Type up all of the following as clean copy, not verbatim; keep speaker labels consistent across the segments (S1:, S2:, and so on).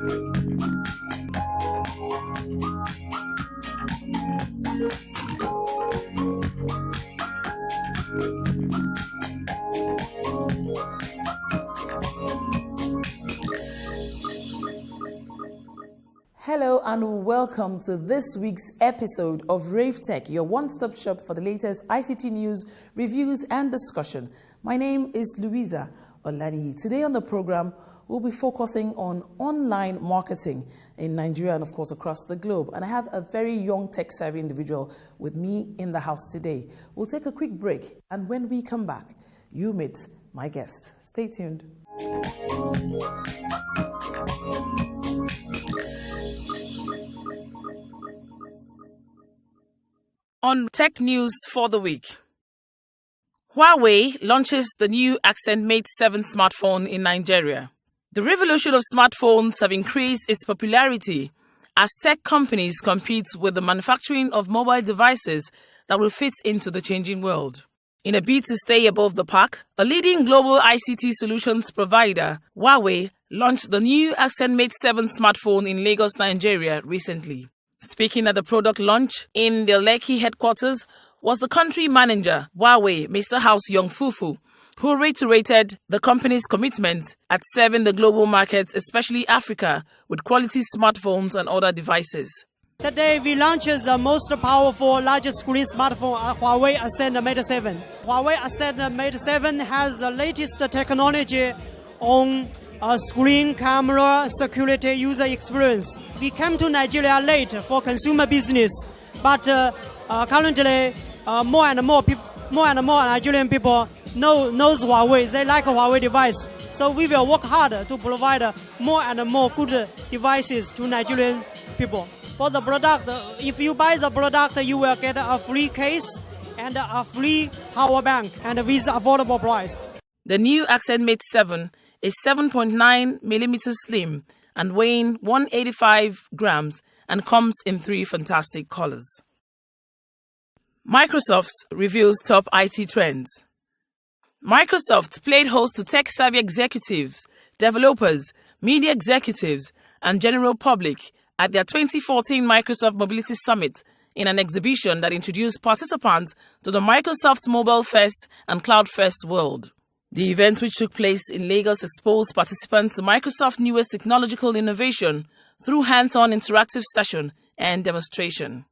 S1: Hello and welcome to this week's episode of Ravetech, your one-stop shop for the latest ICT news, reviews and discussion. My name is Louisa Olani. Today on the program, we'll be focusing on online marketing in Nigeria and of course across the globe. And I have a very young tech-savvy individual with me in the house today. We'll take a quick break, and when we come back, you meet my guest. Stay tuned. On tech news for the week, Huawei launches the new Accent Mate 7 smartphone in Nigeria. The revolution of smartphones have increased its popularity as tech companies compete with the manufacturing of mobile devices that will fit into the changing world. In a bid to stay above the pack, a leading global ICT solutions provider, Huawei, launched the new Accent Mate 7 smartphone in Lagos, Nigeria recently. Speaking at the product launch in their Lekki headquarters was the country manager, Huawei, Mr. House Yongfufu, who reiterated the company's commitment at serving the global markets, especially Africa, with quality smartphones and other devices.
S2: Today we launched the most powerful large screen smartphone, Huawei Accent Mate 7. Huawei Accent Mate 7 has the latest technology on screen, camera, security, user experience. We came to Nigeria late for consumer business, but currently more and more Nigerian people knows Huawei. They like Huawei device. So we will work hard to provide more and more good devices to Nigerian people. For the product, if you buy the product, you will get a free case and a free power bank, and with affordable price.
S1: The new Accent Mate 7 is 7.9 millimeters slim and weighing 185 grams and comes in 3 fantastic colors. Microsoft reveals top IT trends. Microsoft played host to tech-savvy executives, developers, media executives, and general public at their 2014 Microsoft Mobility Summit in an exhibition that introduced participants to the Microsoft Mobile First and Cloud First world. The event, which took place in Lagos, exposed participants to Microsoft's newest technological innovation through hands-on interactive session and demonstration.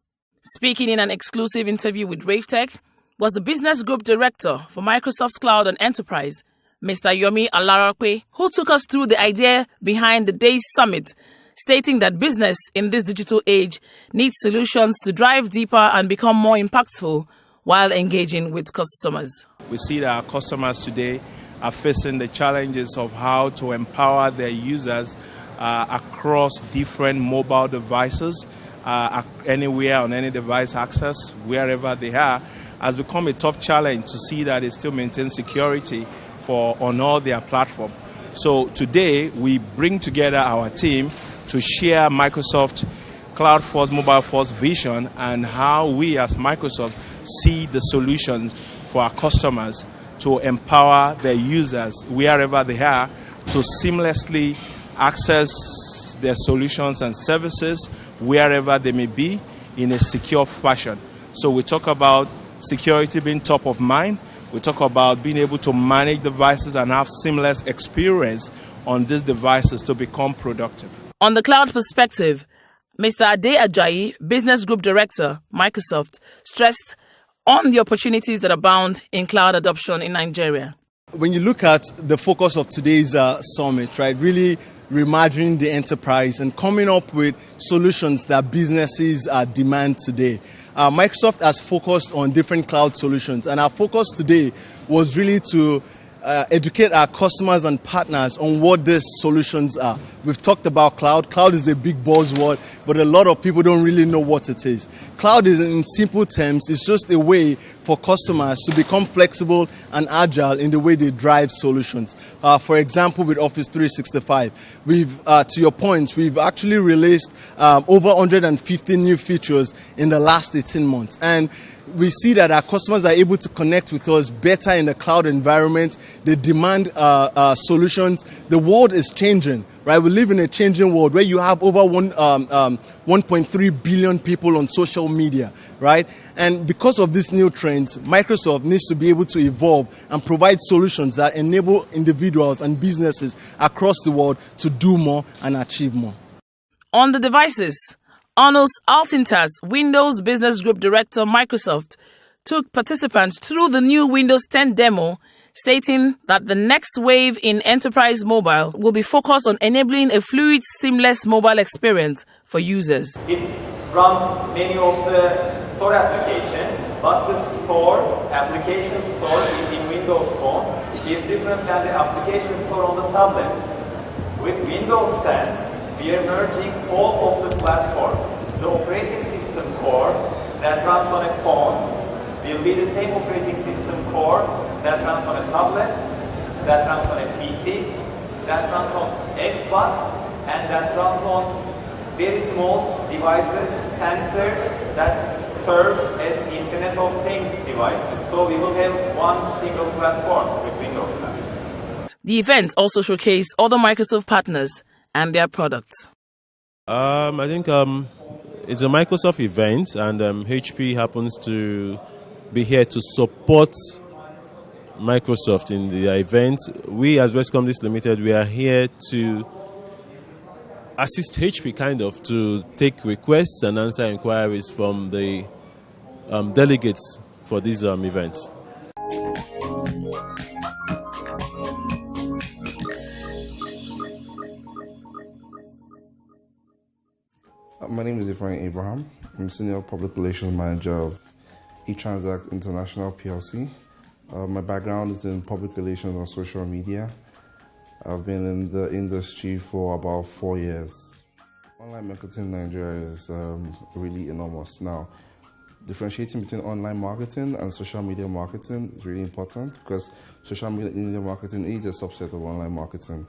S1: Speaking in an exclusive interview with Ravetech was the Business Group Director for Microsoft Cloud and Enterprise, Mr. Yomi Alarakwe, who took us through the idea behind the day's summit, stating that business in this digital age needs solutions to drive deeper and become more impactful while engaging with customers.
S3: We see that our customers today are facing the challenges of how to empower their users across different mobile devices, anywhere on any device access, wherever they are, has become a top challenge to see that they still maintain security on all their platforms. So today we bring together our team to share Microsoft Cloud First, Mobile First vision and how we as Microsoft see the solutions for our customers to empower their users wherever they are to seamlessly access their solutions and services wherever they may be in a secure fashion. So we talk about security being top of mind. We talk about being able to manage devices and have seamless experience on these devices to become productive.
S1: On the cloud perspective, Mr. Ade Ajayi, Business Group Director, Microsoft, stressed on the opportunities that abound in cloud adoption in Nigeria.
S4: When you look at the focus of today's summit, right, really reimagining the enterprise and coming up with solutions that businesses demand today. Microsoft has focused on different cloud solutions, and our focus today was really to educate our customers and partners on what these solutions are. We've talked about cloud. Cloud is a big buzzword, but a lot of people don't really know what it is. Cloud is, in simple terms, it's just a way for customers to become flexible and agile in the way they drive solutions. For example, with Office 365, to your point, we've actually released over 150 new features in the last 18 months. And we see that our customers are able to connect with us better in the cloud environment. They demand solutions. The world is changing, right? We live in a changing world where you have over 1.3 billion people on social media, right? And because of these new trends, Microsoft needs to be able to evolve and provide solutions that enable individuals and businesses across the world to do more and achieve more.
S1: On the devices, Arnos Altintas, Windows Business Group Director, Microsoft, took participants through the new Windows 10 demo, stating that the next wave in enterprise mobile will be focused on enabling a fluid, seamless mobile experience for users.
S5: It runs many of the store applications, but the application store in Windows Phone is different than the application store on the tablets. With Windows 10, we are merging all of the platform. The operating system core that runs on a phone will be the same operating system core that runs on a tablet, that runs on a PC, that runs on Xbox, and that runs on very small devices, sensors that serve as Internet of Things devices. So we will have one single platform with Windows 10.
S1: The event also showcased other Microsoft partners and their products.
S6: I think it's a Microsoft event, and HP happens to be here to support Microsoft in the event. We as West Companies Limited, we are here to assist HP to take requests and answer inquiries from the delegates for these events.
S7: My name is Ifeanyi Abraham. I'm Senior Public Relations Manager of eTransact International PLC. My background is in public relations and social media. I've been in the industry for about 4 years. Online marketing in Nigeria is really enormous. Now, differentiating between online marketing and social media marketing is really important because social media marketing is a subset of online marketing.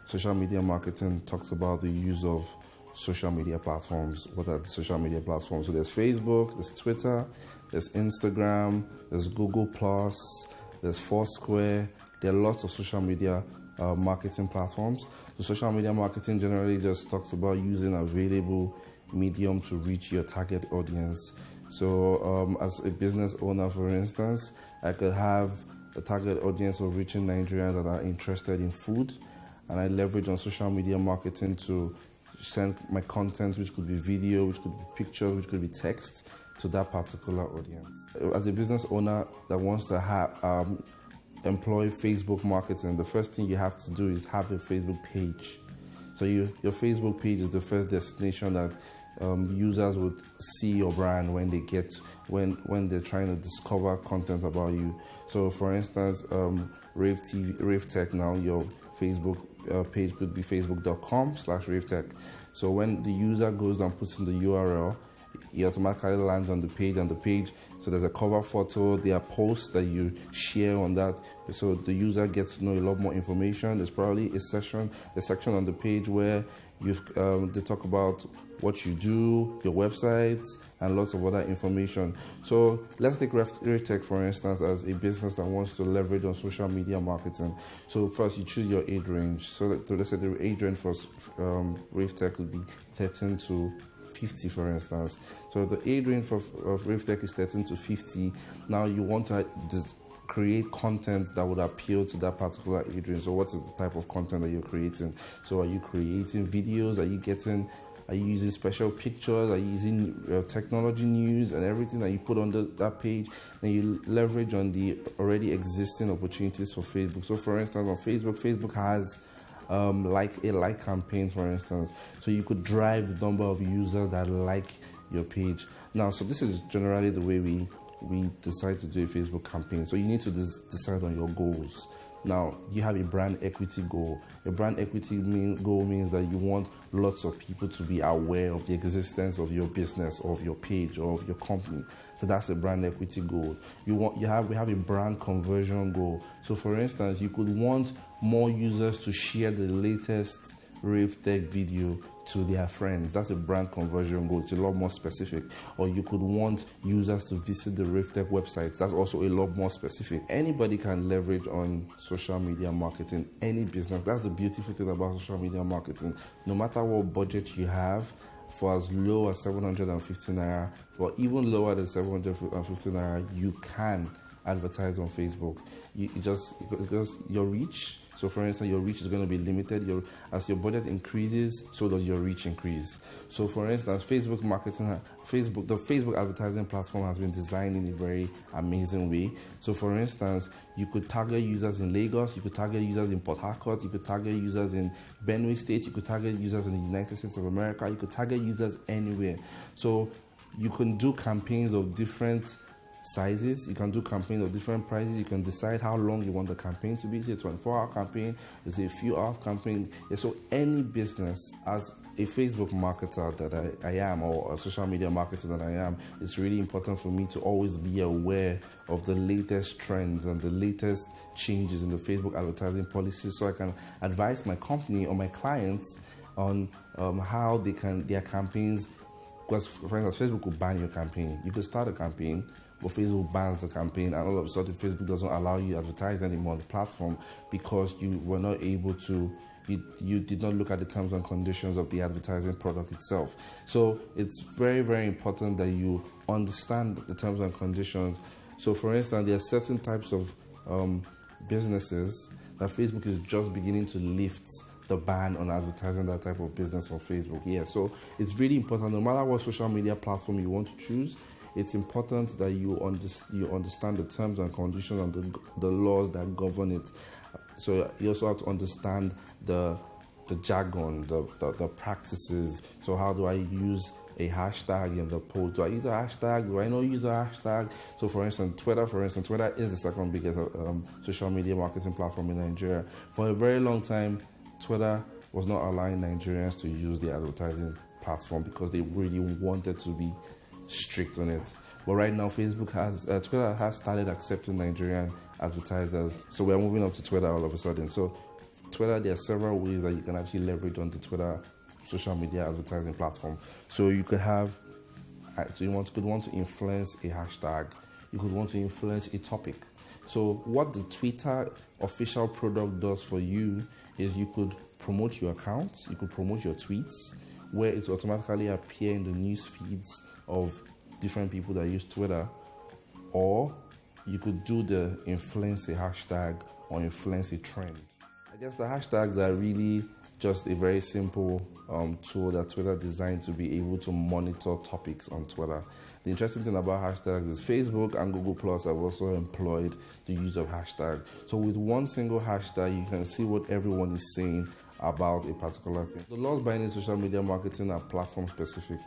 S7: Social media marketing talks about the use of social media platforms. What are the social media platforms? So there's Facebook, there's Twitter, there's Instagram, there's Google+, there's Foursquare. There are lots of social media marketing platforms. So social media marketing generally just talks about using available medium to reach your target audience. So as a business owner, for instance, I could have a target audience of reaching Nigerians that are interested in food, and I leverage on social media marketing to send my content, which could be video, which could be pictures, which could be text, to that particular audience. As a business owner that wants to have employ Facebook marketing, the first thing you have to do is have a Facebook page. So your Facebook page is the first destination that users would see your brand when they when they're trying to discover content about you. So for instance, Ravetech now, your Facebook page could be facebook.com/Ravetech. So when the user goes and puts in the URL, he automatically lands on the page, so there's a cover photo, there are posts that you share on that, so the user gets to know a lot more information. There's probably a section on the page where they talk about what you do, your websites, and lots of other information. So let's take Ravetech, for instance, as a business that wants to leverage on social media marketing. So first you choose your age range. So let's say the age range for Ravetech would be 13 to 50, for instance. So the age range of Ravetech is 13 to 50. Now you want to create content that would appeal to that particular age range. So what is the type of content that you're creating? So are you creating videos? Are you using special pictures? Are you using technology news and everything that you put on that page? And you leverage on the already existing opportunities for Facebook. So for instance, on Facebook has a like campaign, for instance. So you could drive the number of users that like your page. Now, so this is generally the way we decide to do a Facebook campaign. So you need to decide on your goals. Now, you have a brand equity goal. A brand equity goal means that you want lots of people to be aware of the existence of your business, or of your page, or of your company. So that's a brand equity goal. We have a brand conversion goal. So for instance, you could want more users to share the latest Ravetech video to their friends. That's a brand conversion goal. It's a lot more specific. Or you could want users to visit the Ravetech website. That's also a lot more specific. Anybody can leverage on social media marketing, any business. That's the beautiful thing about social media marketing. No matter what budget you have, for as low as 750 naira, for even lower than 750 naira, you can advertise on Facebook. Because your reach. So, for instance, your reach is going to be limited. As your budget increases, so does your reach increase. So, for instance, the Facebook advertising platform has been designed in a very amazing way. So, for instance, you could target users in Lagos, you could target users in Port Harcourt, you could target users in Benue State, you could target users in the United States of America, you could target users anywhere. So, you can do campaigns of different sizes, you can do campaigns of different prices, you can decide how long you want the campaign to be. Is it a 24-hour campaign? Is it a few hours campaign? Yeah, so any business, as a Facebook marketer that I am, or a social media marketer that I am, it's really important for me to always be aware of the latest trends and the latest changes in the Facebook advertising policies, so I can advise my company or my clients on how their campaigns. Because, for instance, Facebook will ban your campaign. You could start a campaign, but Facebook bans the campaign, and all of a sudden Facebook doesn't allow you to advertise anymore on the platform because you were not able to, you did not look at the terms and conditions of the advertising product itself. So it's very, very important that you understand the terms and conditions. So, for instance, there are certain types of businesses that Facebook is just beginning to lift the ban on advertising that type of business on Facebook. Yeah, so it's really important, no matter what social media platform you want to choose, it's important that you understand the terms and conditions and the laws that govern it. So you also have to understand the jargon, the practices. So how do I use a hashtag in the post? Do I use a hashtag? Do I not use a hashtag? So, for instance, Twitter is the second biggest social media marketing platform in Nigeria. For a very long time, Twitter was not allowing Nigerians to use the advertising platform because they really wanted to be strict on it. But right now, Twitter has started accepting Nigerian advertisers. So we're moving up to Twitter all of a sudden. So Twitter, there are several ways that you can actually leverage on the Twitter social media advertising platform. So you could have, could want to influence a hashtag. You could want to influence a topic. So what the Twitter official product does for you is you could promote your account, you could promote your tweets, where it automatically appear in the news feeds of different people that use Twitter, or you could do the influence a hashtag or influence a trend. I guess the hashtags are really just a very simple tool that Twitter designed to be able to monitor topics on Twitter. The interesting thing about hashtags is Facebook and Google Plus have also employed the use of hashtags. So with one single hashtag, you can see what everyone is saying about a particular thing. The laws binding social media marketing are platform specific.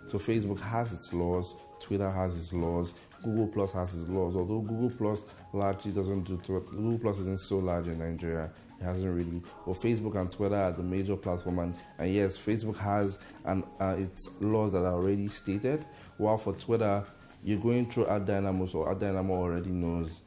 S7: So Facebook has its laws, Twitter has its laws, Google Plus has its laws. Although Google Plus largely doesn't do Twitter, Google Plus isn't so large in Nigeria. It hasn't really. But Facebook and Twitter are the major platform, and yes, Facebook has its laws that are already stated. While for Twitter, you're going through Ad Dynamo, so Ad Dynamo already knows.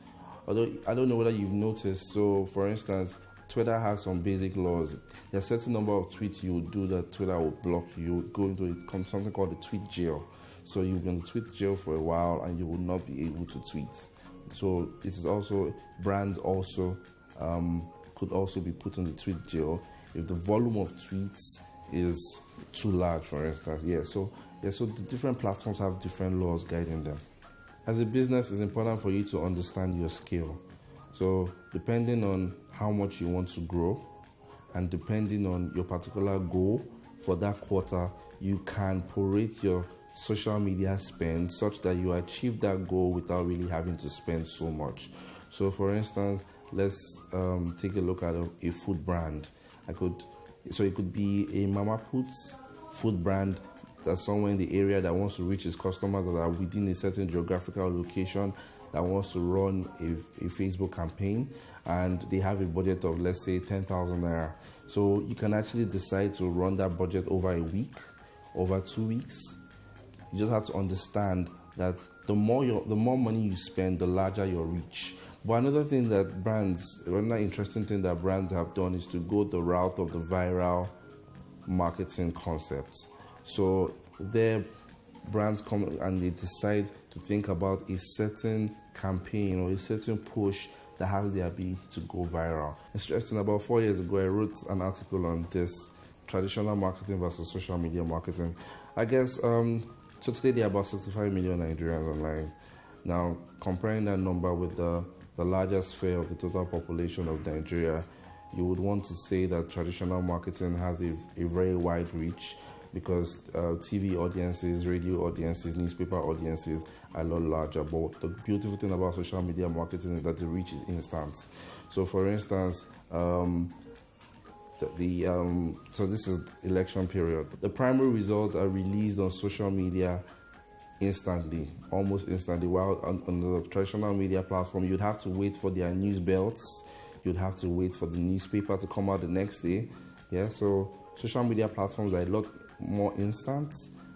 S7: Although I don't know whether you've noticed. So, for instance, Twitter has some basic laws. There's a certain number of tweets you will do that Twitter will block you. Go into something called the tweet jail. So you've been in tweet jail for a while, and you will not be able to tweet. So it is also brands also. Could also be put on the tweet jail if the volume of tweets is too large, for instance. So the different platforms have different laws guiding them. As a business, it's important for you to understand your scale. So depending on how much you want to grow and depending on your particular goal for that quarter, you can prorate your social media spend such that you achieve that goal without really having to spend so much. So for instance, let's take a look at a food brand. It could be a Mama Puts food brand that's somewhere in the area that wants to reach its customers that are within a certain geographical location, that wants to run a Facebook campaign, and they have a budget of, let's say, 10,000 naira. So you can actually decide to run that budget over a week, over 2 weeks. You just have to understand that the more money you spend, the larger your reach. But another interesting thing that brands have done is to go the route of the viral marketing concepts. So their brands come and they decide to think about a certain campaign or a certain push that has the ability to go viral. Interesting, about 4 years ago, I wrote an article on this, traditional marketing versus social media marketing. I guess, so today there are about 65 million Nigerians online. Now, comparing that number with the largest share of the total population of Nigeria, you would want to say that traditional marketing has a very wide reach, because TV audiences, radio audiences, newspaper audiences are a lot larger. But the beautiful thing about social media marketing is that the reach is instant. So, for instance, so this is election period. The primary results are released on social media instantly, almost instantly. While on the traditional media platform, you'd have to wait for their news belts. You'd have to wait for the newspaper to come out the next day. Yeah, so social media platforms are a lot more instant,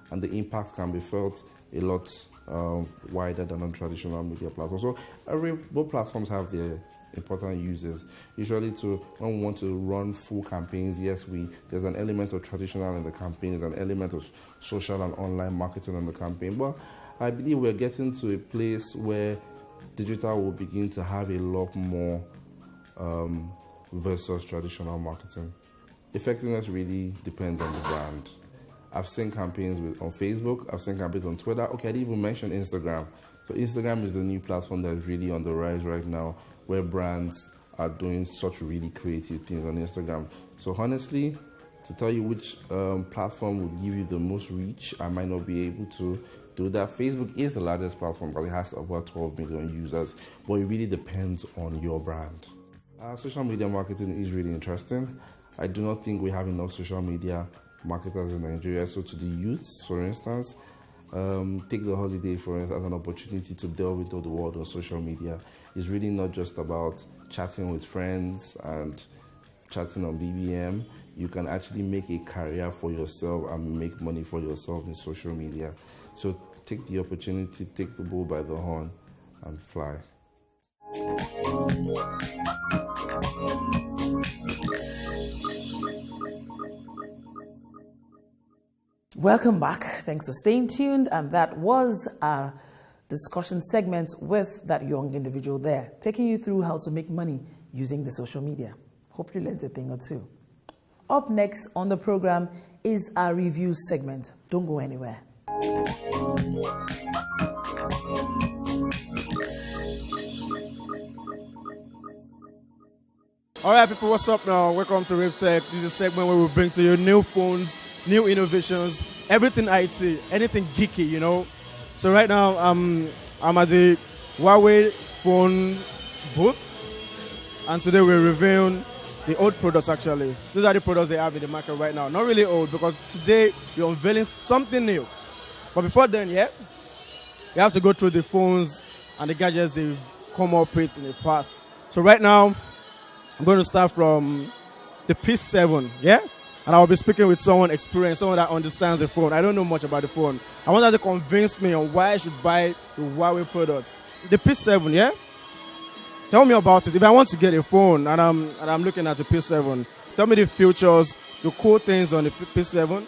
S7: and the impact can be felt a lot wider than on traditional media platforms. So both platforms have their important uses. Usually, when we want to run full campaigns, yes, there's an element of traditional in the campaign, there's an element of social and online marketing in the campaign. But I believe we're getting to a place where digital will begin to have a lot more versus traditional marketing. Effectiveness really depends on the brand. I've seen campaigns on Facebook, I've seen campaigns on Twitter. Okay, I didn't even mention Instagram. So Instagram is the new platform that's really on the rise right now, where brands are doing such really creative things on Instagram. So honestly, to tell you which platform would give you the most reach, I might not be able to do that. Facebook is the largest platform, but it has about 12 million users. But it really depends on your brand. Social media marketing is really interesting. I do not think we have enough social media marketers in Nigeria. So to the youths, for instance, take the holiday, for instance, as an opportunity to delve into the world of social media. It's really not just about chatting with friends and chatting on BBM. You can actually make a career for yourself and make money for yourself in social media. So take the opportunity, take the bull by the horn, and fly.
S1: Welcome back. Thanks for staying tuned. And that was our discussion segment with that young individual there, taking you through how to make money using the social media. Hope you learned a thing or two. Up next on the program is our review segment. Don't go anywhere.
S8: All right, people, what's up now? Welcome to Ravetech. This is a segment where we bring to you new phones, new innovations, everything IT, anything geeky, you know. So right now, I'm at the Huawei phone booth, and today we're reviewing the old products, actually. These are the products they have in the market right now. Not really old, because today we're unveiling something new. But before then, yeah, we have to go through the phones and the gadgets they've come up with in the past. So right now, I'm going to start from the P7, yeah? And I'll be speaking with someone experienced, someone that understands the phone. I don't know much about the phone. I want her to convince me on why I should buy the Huawei products. The P7, yeah? Tell me about it. If I want to get a phone and I'm looking at the P7, tell me the features, the cool things on the P7,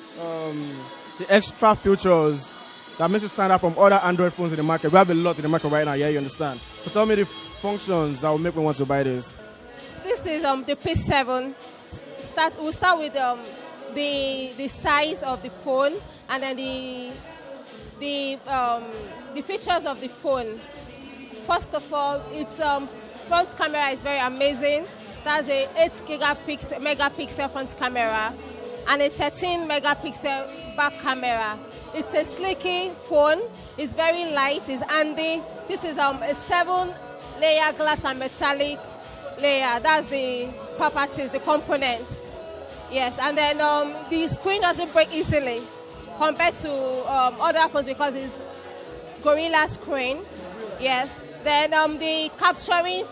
S8: the extra features that makes it stand out from other Android phones in the market. We have a lot in the market right now, yeah, you understand? So tell me the functions that will make me want to buy this.
S9: This is the P7. We'll start with the size of the phone, and then the features of the phone. First of all, its front camera is very amazing. That's a 8 megapixel front camera and a 13 megapixel back camera. It's a sleeky phone. It's very light. It's handy. This is a 7-layer glass and metallic layer. That's the properties, the components. Yes, and then the screen doesn't break easily compared to other phones because it's Gorilla screen. Yes. Then the capturing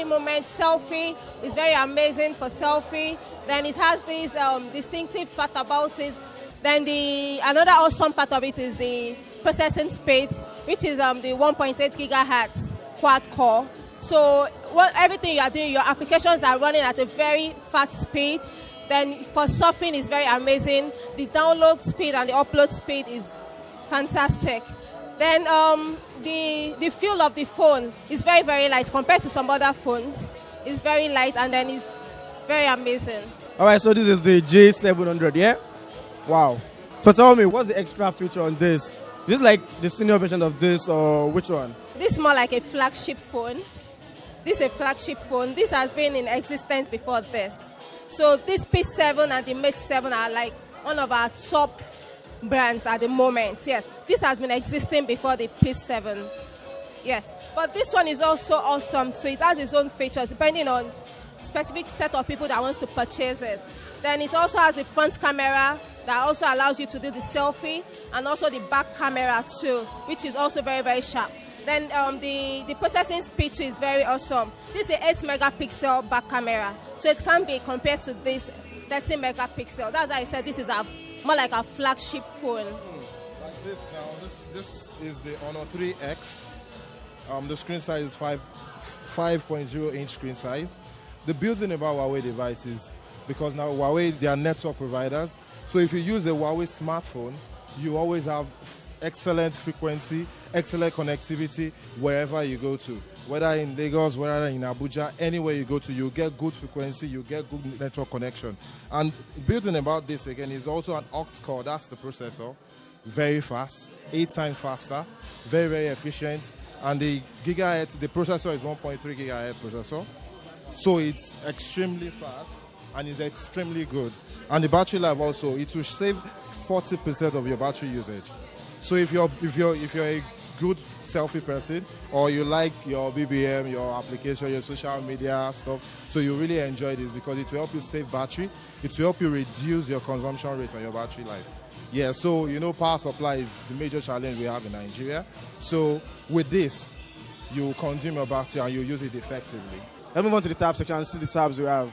S9: moment, selfie is very amazing for selfie. Then it has this distinctive part about it. Then another awesome part of it is the processing speed, which is the 1.8 gigahertz quad core. So everything you are doing, your applications are running at a very fast speed. Then for surfing, it's very amazing. The download speed and the upload speed is fantastic. Then the feel of the phone is very, very light compared to some other phones. It's very light and then it's very amazing.
S8: All right, so this is the J700, yeah? Wow. So tell me, what's the extra feature on this? Is this like the senior version of this or which one?
S9: This is more like a flagship phone. This is a flagship phone. This has been in existence before this. So this P7 and the Mate 7 are like one of our top brands at the moment. Yes, this has been existing before the P7. Yes, but this one is also awesome. So it has its own features depending on specific set of people that wants to purchase it. Then it also has the front camera that also allows you to do the selfie, and also the back camera too, which is also very, very sharp. Then the processing speed too is very awesome. This is an 8 megapixel back camera, so it can be compared to this 13 megapixel. That's why I said this is more like a flagship phone.
S10: Like this now, this is the Honor 3X. The screen size is 5.0 inch screen size. The beauty thing about Huawei devices, because now Huawei, they are network providers. So if you use a Huawei smartphone, you always have excellent frequency, excellent connectivity wherever you go to. Whether in Lagos, whether in Abuja, anywhere you go to, you get good frequency, you get good network connection. And building about this again is also an octa-core, that's the processor. Very fast, 8 times faster, very, very efficient. And the gigahertz, the processor is 1.3 gigahertz processor. So it's extremely fast and it's extremely good. And the battery life also, it will save 40% of your battery usage. So if you're a good selfie person, or you like your BBM, your application, your social media stuff, so you really enjoy this because it will help you save battery. It will help you reduce your consumption rate on your battery life. Yeah, so you know power supply is the major challenge we have in Nigeria. So with this, you consume your battery and you use it effectively.
S8: Let's move on to the tab section and see the tabs we have.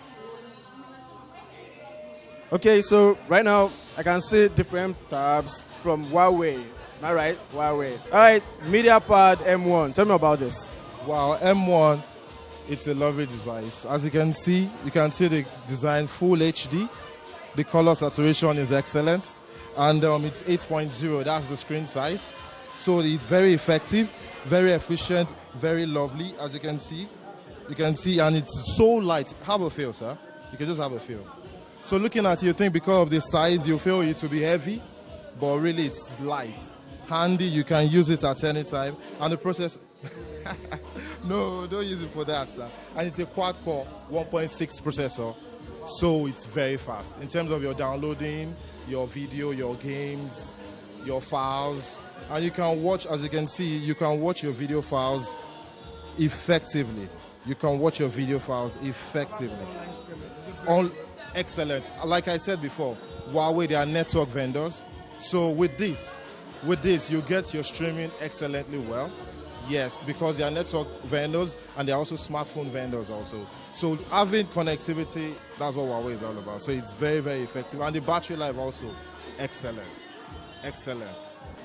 S8: Okay, so right now I can see different tabs from Huawei. Am I right? Huawei. All right, MediaPad M1. Tell me about this.
S10: Wow, M1, it's a lovely device. As you can see the design full HD. The color saturation is excellent. And it's 8.0, that's the screen size. So it's very effective, very efficient, very lovely, as you can see. You can see, and it's so light. Have a feel, sir. You can just have a feel. So looking at it, you think because of the size, you feel it to be heavy, but really it's light. Handy, you can use it at any time. And the process, no, don't use it for that, sir. And it's a quad-core 1.6 processor, so it's very fast. In terms of your downloading, your video, your games, your files, and you can watch, as you can see, you can watch your video files effectively. You can watch your video files effectively. Excellent. Like I said before, Huawei, they are network vendors. So with this, you get your streaming excellently well. Yes, because they are network vendors and they are also smartphone vendors also. So having connectivity, that's what Huawei is all about. So it's very, very effective. And the battery life also, excellent. Excellent.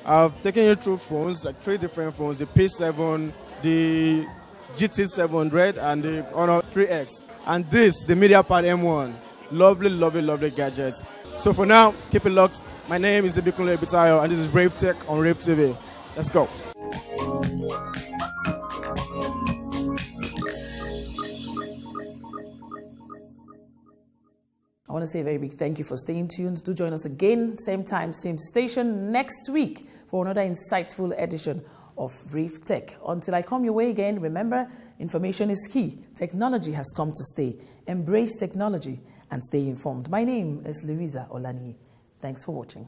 S8: I've taken you through phones, like 3 different phones, the P7, the GT700 and the Honor 3X. And this, the MediaPad M1. Lovely, lovely, lovely gadgets. So for now, keep it locked. My name is Ibikunle Bitayo and this is Ravetech on Rave TV. Let's go.
S1: I want to say a very big thank you for staying tuned. Do join us again, same time, same station next week for another insightful edition of Ravetech. Until I come your way again, remember, information is key. Technology has come to stay. Embrace technology and stay informed. My name is Louisa Olani. Thanks for watching.